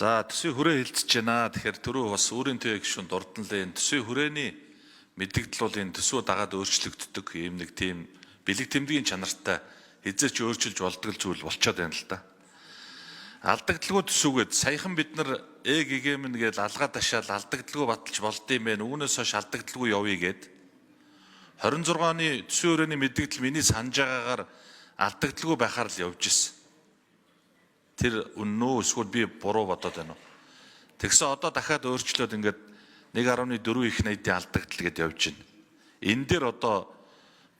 За төсвийн хүрээ хилцэж байна. Тэгэхээр түрүү бас өөрийн төвийн гишүүн дурдналын төсвийн хүрээний мэдээлэл бол энэ төсвөө дагаад өөрчлөгддөг ийм нэг тийм бэлэг тэмдгийн чанартай хэзээ ч өөрчилж болдог зүйл болчиход байна л да. Алдагдaltaгүй төсвөөд саяхан бид нар ЭГГМ гээд алгаа ташаал алдагдaltaгүй баталж болдсон юм байна. Үүнээс хойш алдагдaltaгүй явъя гээд 26 оны төсвийн хүрээний мэдээлэл миний санаж байгаагаар алдагдaltaгүй байхаар л явж ирсэн. Тэр үннөө эсвэл би буруу бодоод байна уу? Тэгсэн одоо дахиад өөрчлөөд ингээд 1.4 их найдын алдагдал гэдээ явж байна. Энэ дээр одоо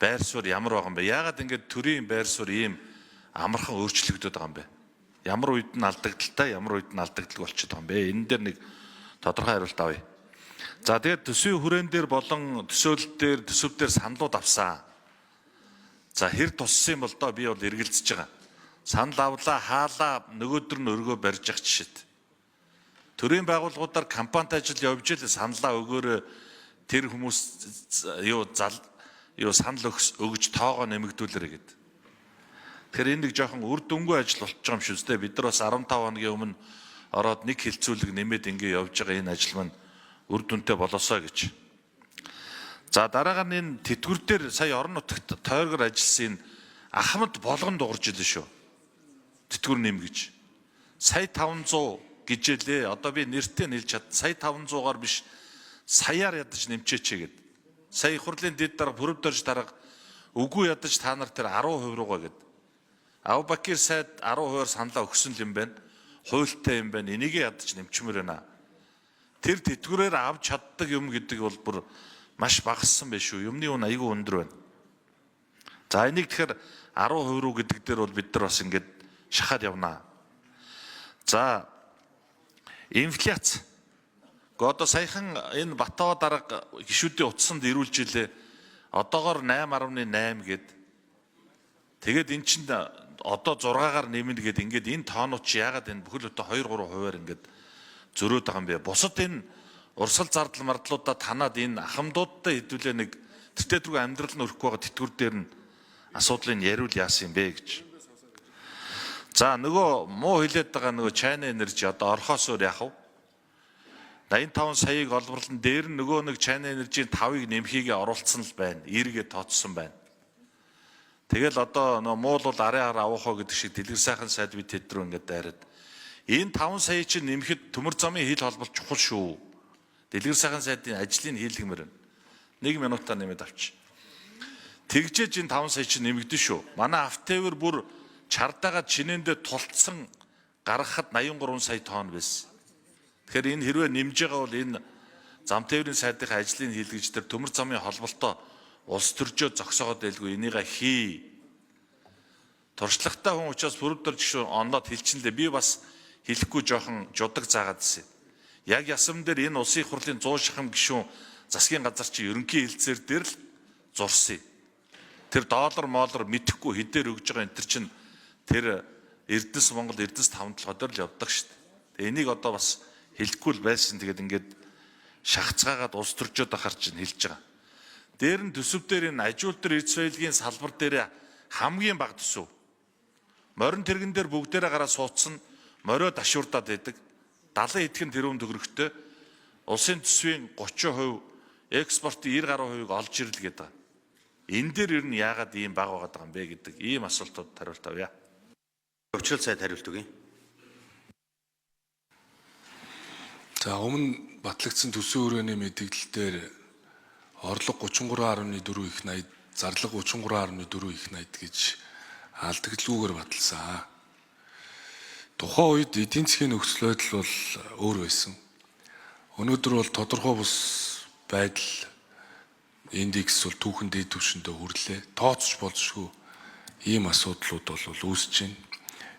байр суурь ямар байгаа юм бэ? Яагаад ингээд төрийн байр суурь ийм амархан өөрчлөгдөд байгаа юм бэ? Ямар үед нь алдагдaltaй, ямар үед нь алдагдaltaгүй болчиход байгаа юм бэ? Энэ дээр нэг тодорхой хариулт авъя. За тэгээд төсвийн хүрээн дээр болон төсөөлөл дээр төсөв дээр саналууд авсан. За хэр туссан юм бол доо би бол эргэлзэж байгаа. Санал авлаа, хаалаа нөгөөдөр нь өргөө барьж явах жишээд. Төрийн байгууллагуудаар кампанит ажил явж ил саналаа өгөөрөө тэр хүмүүс санал өгж тоогоо нэмэгдүүлэрэ гэдэг. Тэгэхээр энэ нэг жоохон үр дүнгүй ажил болчих юм шүү дээ. Бид нар бас 15 хоногийн өмнө ороод нэг хилцүүлэг нэмээд ингэ явж байгаа энэ ажил маань үр дүнтэй болоосоо гэж. За дараагаар нь энэ тэтгэвэр дээр сая орон нутагт тойргоор ажилласан энэ Ахмад болгон дуурж илээ шүү. Тэтгэвэр нэм гэж. Сая 500 гэжэлээ. Одоо би нэртэй хэлж чад. Сая 500-аар биш. Саяар ядаж нэмчээч гээд. Сая их хурлын дэд дарга бүрөвдөрж дарга үгүй ядаж та нар тэр 10% руугаа гээд. Авбакир сайд 10%-аар саналаа өгсөн юм байна. Хуйлттай юм байна. Энийг ядаж нэмчмээр байна. Тэр тэтгэврээр авч чаддаг юм гэдэг бол бүр маш багассан байх шүү. Юмны үн айгүй өндөр байна. За энийг тэгэхээр 10% руу гэдэг дээр бол бид нар бас ингээд шахаад явнаа. За инфляц. Одоо саяхан энэ Батбаа дарга гишүүдийн утсанд ирүүлж илээ. Одоогоор 8.8 гээд. Тэгээд эн чинь одоо 6-аар нэмнэ гээд ингээд энэ тоонууд чи яагаад энэ бүхэл бүтэн 2-3%-аар ингээд зөрөөд байгаа юм бэ? Бусад энэ урсгал зардал мардлуудаа танаад энэ ахмадуудтай хэдүүлээ нэг тэртээ амьдрал нь өрөхгүй байгаа тэтгэвэр дээр нь асуудлыг яриул яасан юм бэ гэж. За нөгөө муу хэлээд байгаа нөгөө China Energy одоо орхосоор яах вэ? 85 саяыг олборлон дээр нь нөгөө нэг China Energy-ийн 5-ыг нэмхийг оруулсан л байна. Эргээ тооцсон байна. Тэгэл одоо нөгөө муул бол арай авахоо гэдэг шиг дэлгэр сайхан сайд бид тэд рүү ингээд дайраад. Энэ 5 сая чинь нэмэхэд төмөр замын хил холболт чухал шүү. Дэлгэр сайхан сайдын ажлыг хийлгэмээр байна. 1 минутаар нэмээд авч. Тэгжээж энэ 5 сая чинь нэмэгдэн шүү. Манай автовер бүр чардаага чинээндээ тулцсан гаргахад 83 сая тонн байсан. Тэгэхээр энэ хэрвээ нэмж байгаа бол энэ зам тээврийн сайдын ажлыг хийлгэж тэр төмөр замын холболтоо улс төржөө зогсоогоод байлгүй энийг хий. Туршлагатай хүн учраас бүрдэрж шүү онлоод хэлчихлээ. Би бас хэлэхгүй жоохон жудаг заагаад ирсэн. Яг ясам дээр энэ улсын хурлын 100 шахам гишүүн засгийн газар чи ерөнхий хэлцээр дээр л зурсан. Тэр доллар моллор мэдхгүй хэдээр өгж байгаа энэ төр чин тэр Эрдэнэс Монгол Эрдэнэс 5 толгойдор л явдаг шүү дээ. Энийг одоо бас хэлэхгүй л байсан. Тэгээд ингээд шахацгаагаад улс төржөөд ахаар чинь хэлж байгаа. Дээр нь төсөв дээр энэ ажил дээр эрдэс соёлын салбар дээр хамгийн бага төсөв. Морин тэрэгэн дээр бүгдээрээ гараа суудсан морио дашуурдаад байдаг. 70 эдхэн тэрүүн төгрөгтэй улсын төсвийн 30%, экспортын 90 гаруй хувийг олж ирэл гэдэг. Энэ дээр ер нь яагаад ийм бага байгаа юм бэ гэдэг ийм асуултууд хариулт авъя. Өвчлөл сайд хариулт өгье. За өмнө батлагдсан төсвийн хүрээний мэдээлэл дээр орлого 33.4 их 80, зарлага 33.4 их 80 гэж алдагдaltaгүйгээр баталсан. Тухайн үед эдийн засгийн нөхцөл байдал бол өөр байсан. Өнөөдөр бол тодорхой бус байдал индекс бол түүхэн дээд түвшиндээ хүрлээ. Тооцож болзошгүй ийм асуудлууд бол үүсэж байна.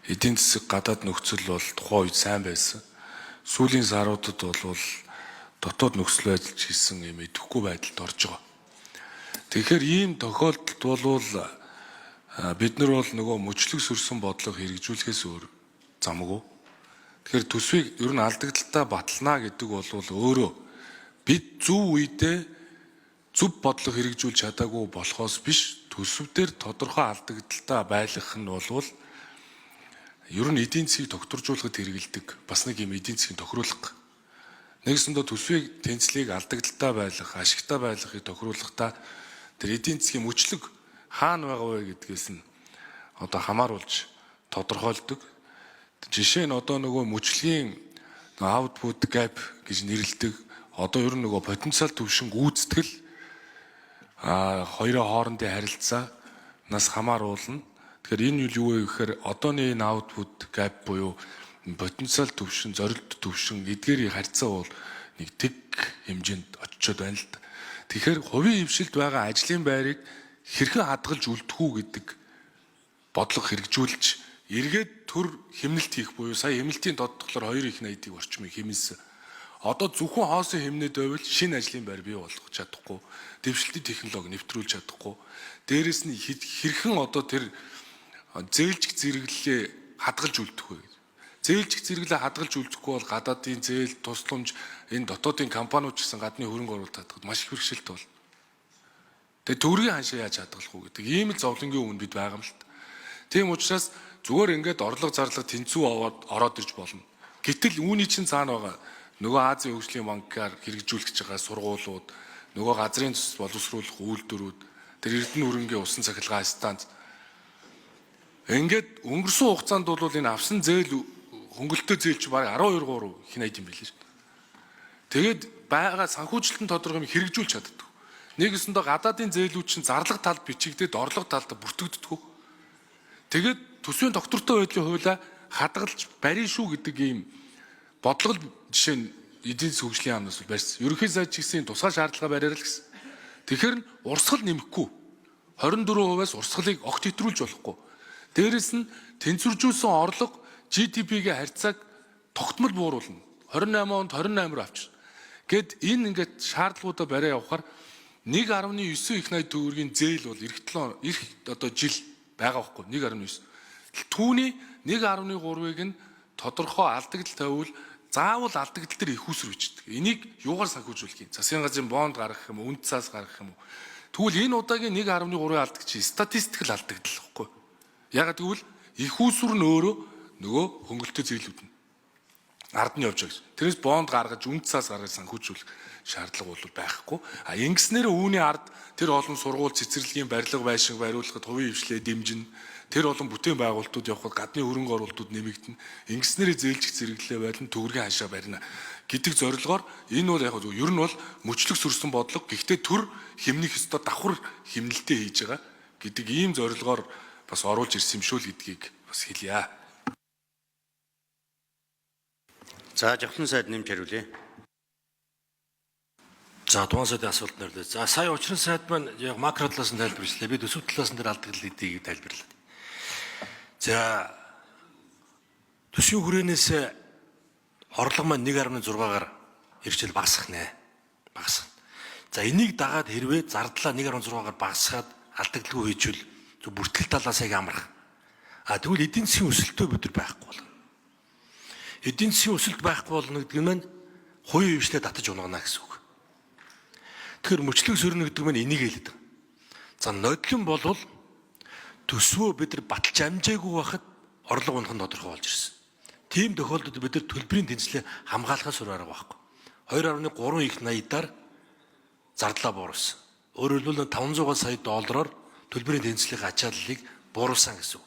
Эдийн засаг гадаад нөхцөл бол тухайн үед сайн байсан. Сүүлийн саруудад бол дотоод нөхцөл байдал хийсэн юм идэвхгүй байдалд орж байгаа. Тэгэхээр ийм тохиолдолд бол бид нар бол нөгөө мөчлөг сүрсэн бодлого хэрэгжүүлэхээс өөр замгүй. Тэгэхээр төсвийг ер нь алдагдaltaа батална гэдэг бол өөрөө бид зөв үедээ зөв бодлого хэрэгжүүлж чадаагүй болохоос биш төсөв дээр тодорхой алдагдaltaа байлгах нь бол Ер нь эдийн засгийг тогтворжуулахад хэрэгэлдэг бас нэг юм эдийн засгийн тохируулга. Нэгсэндээ төсвийг тэнцлийг алдагдaltaа байлгах, ашигтай байлгахыг тохируулахдаа тэр эдийн засгийн мөчлөг хаана байгаа вэ гэдгээс нь одоо хамааруулж тодорхойлдог. Жишээ нь одоо нөгөө мөчлөгийн output gap гэж нэрлэдэг. Одоо ер нь нөгөө потенциал түвшин гүйцэтгэл хоёрын хоорондын харилцаанаас хамааруулна. Тэгэхээр энэ юу вэ гэхээр одооний энэ output gap буюу потенциал түвшин, зорилт түвшин эдгээрийн харьцаа бол нэг тэг хэмжээнд очиод байна л да. Тэгэхээр хувийн хвшилд байгаа ажлын байрыг хэрхэн хадгалж үлдэх үү гэдэг бодлого хэрэгжүүлж эргээд төр хэмнэлт хийх буюу сая хэмнэлтийн тодтоглоор 2 их 80-ыг орчмыг хэмнэсэн. Одоо зөвхөн хоосон хэмнээд байвал шинэ ажлын байр бий болгох чадахгүй, дэвшилтийн технологи нэвтрүүлж чадахгүй. Дээрэс нь хэрхэн одоо тэр зээлжих зэрэглэлээ хадгалж үлдэх вэ? Зээлжих зэрэглэлээ хадгалж үлдэхгүй бол гадаадын зээл, тусламж, энэ дотоодын компаниуд ч гэсэн гадны хөрөнгө оруулалт хадгалж маш их бэрхшээлт болно. Тэгээ төгрөгийн ханшаа яаж хадгалах уу гэдэг ийм л зовлонгийн өмнө бид байгаа юм л та. Тийм учраас зүгээр ингээд орлого зарлага тэнцүү ороод ирж болно. Гэтэл үүний чинь цаана байгаа нөгөө Азийн хөгжлийн банкаар хэрэгжүүлж байгаа сургуулиуд, нөгөө газрын төс боловсруулах үйлдвэрүүд, тэр Эрдэнэ хөрөнгийн усан цахилгаан станц ингээд өнгөрсөн хугацаанд бол энэ авсан зээл хөнгөлөлтөө зээл чи бараг 12% хинайд юм билээ шүү дээ. Тэгээд байгаа санхүүжилтэн тодорхой юм хэрэгжүүлж чаддаг. Нэгэсэндээ гадаадын зээлүүд чинь зарлага талд бичигдээд орлого талд бүртгэгддэг. Тэгээд төсвийн доктортой байдлын хуулиа хадгалж барин шүү гэдэг ийм бодлого жишээ нь эдийн засгийн хөгжлийн яамнаас барьсан. Ерөнхий сайд ч гэсэн тусгай шаардлага бариараа л гэсэн. Тэгэхээр нь урсгал нэмэхгүй 24%-аас урсгалыг огт хэтрүүлж болохгүй. Дээрэс нь тэнцвэржүүлсэн орлого GDP-гийн харьцааг тогтмол бууруулна. 28 онд 28-аар авчирна. Гэт энэ ингээд шаардлагуудаа бариа явахаар 1.9 их 80 төгрөгийн зээл бол эх одоо жил байгаа байхгүй 1.9. Түүний 1.3-ыг нь тодорхой алдагдал тавиул заавал алдагдал төр их усэр бичдэг. Энийг юугаар санхүүжүүлэх юм? Засгийн газрын бонд гаргах юм уу? Үнд цаас гаргах юм уу? Тэгвэл энэ удаагийн 1.3-ын алдагч статистикл алдагдал байхгүй. Ягаад гэвэл их усүр нь өөрөө нөгөө хөнгөлөлтөө зээлүүд нь ард нь явж байгаа гэж. Тэрээс бонд гаргаж үнд цаас гаргаж санхүүжүүлэх шаардлага бол байхгүй. А ингэснээр үүний ард тэр олон сургууль цэцэрлэгийн барилга байшин бариулахад хувийн хвшлээ дэмжинэ. Тэр олон бүтээн байгуулалтууд явахад гадны хөрөнгө оруулалтууд нэмэгдэнэ. Ингэснээр зээлжих зэрэглэлээ байлна, төгрөгийн ханшаа барина гэдэг зорилгоор энэ бол яг ер нь бол мөчлөг сүрсэн бодлого. Гэхдээ төр хэмнэх ёстой давхар хэмнэлтээ хийж байгаа гэдэг ийм зорилгоор бас оруулж ирсэн юм шүү л гэдгийг бас хэлье. За жавхлан сайд нэмж хариулъя. За дуун сайдын асуулт нэрлээ. За сая учрын сайд маань яг макро талаас нь тайлбарлажлаа. Би төсөв талаас нь тэр алдагдал эдийг тайлбарлаа. За төсвийн хүрээнээс орлого маань 1.6-аар эрчил багасах нэ. Багасах. За энийг дагаад хэрвээ зардлаа 1.6-аар багасгаад алдагдaltaгүй хийжвэл зөв бүртгэл талаас яг амрах. А тэгвэл эдийн засгийн өсөлтөө бид нар байхгүй болно. Эдийн засгийн өсөлт байхгүй болно гэдэг нь маань хувийн хвшлээ татаж унгана гэсэн үг. Тэгэхээр мөчлөг сөрнө гэдэг нь энийг хэлээд байгаа. За нодлон болвол төсвөө бид нар баталж амжаагүй байхад орлого унах нь тодорхой болж ирсэн. Тийм тохиолдолд бид нар төлбөрийн тэнцлээ хамгаалахаас өөр арга байхгүй. 2.3 их 80-аар зардлаа бууруулсан. Өөрөөр хэлбэл 500 сая доллараар төлбөрийн тэнцлийн ачааллыг бууруулсан гэсэн үг.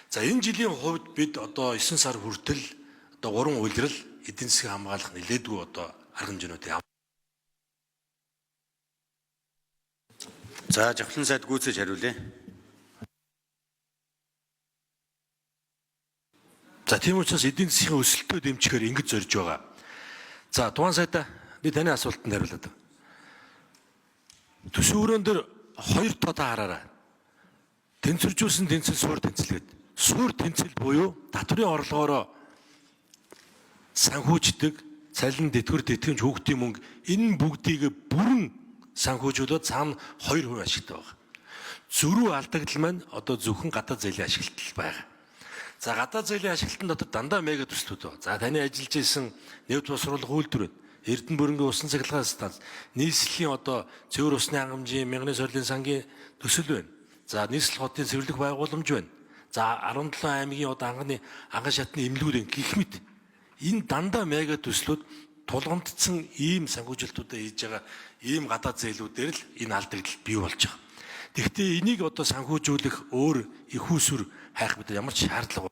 За энэ жилийн хувьд бид одоо 9 сар хүртэл одоо 3 улирал эдийн засгийг хамгаалах нэлээдгүй одоо арга хэмжээнүүд За жавхлан сайд гүйцэж хариулъя. За тийм учраас эдийн засгийн өсөлтөө дэмжихээр ингэж зорж байгаа. За дуун сайдаа би таны асуултанд хариулаад байна. Төсвийн хүрээнд дээр 2 тоо хараарай. Тэнцвэржүүлсэн тэнцэл суур тэнцэлгээд. Суур тэнцэл буюу татврын орлогоороо санхүүждэг, цалин тэтгэр тэтгэмж хүүхдийн мөнгө энэ бүгдийг бүрэн санхүүжүүлээд цаана 2% ашигтай байгаа. Зөрүү алдагдал маань одоо зөвхөн гадаад зээлийн ашиглалтал байгаа. За гадаад зээлийн ашиглалтын дотор дандаа мега төслүүд байна. За таны ажиллаж исэн нэвт босруулах үйлдвэр байна. Эрдэнэ бүрэнгийн усан цахилгаан станц, нийслэлийн одоо цэвэр усны хангамжийн, мянганы сорилын сангийн төсөл байна. За нийслэл хотын цэвэрлэх байгууламж байна. За 17 аймгийн одоо анган шатны эмнэлгүүд гэх мэт энэ дандаа мега төслүүд тулгамдсан ийм санхүүжилтүүдэд хийж байгаа ийм гадаад зээлүүдээр л энэ алдагдал бий болж байгаа. Тэгэхдээ энийг одоо санхүүжүүлэх өөр их усүр хайх бид ямар ч шаардлага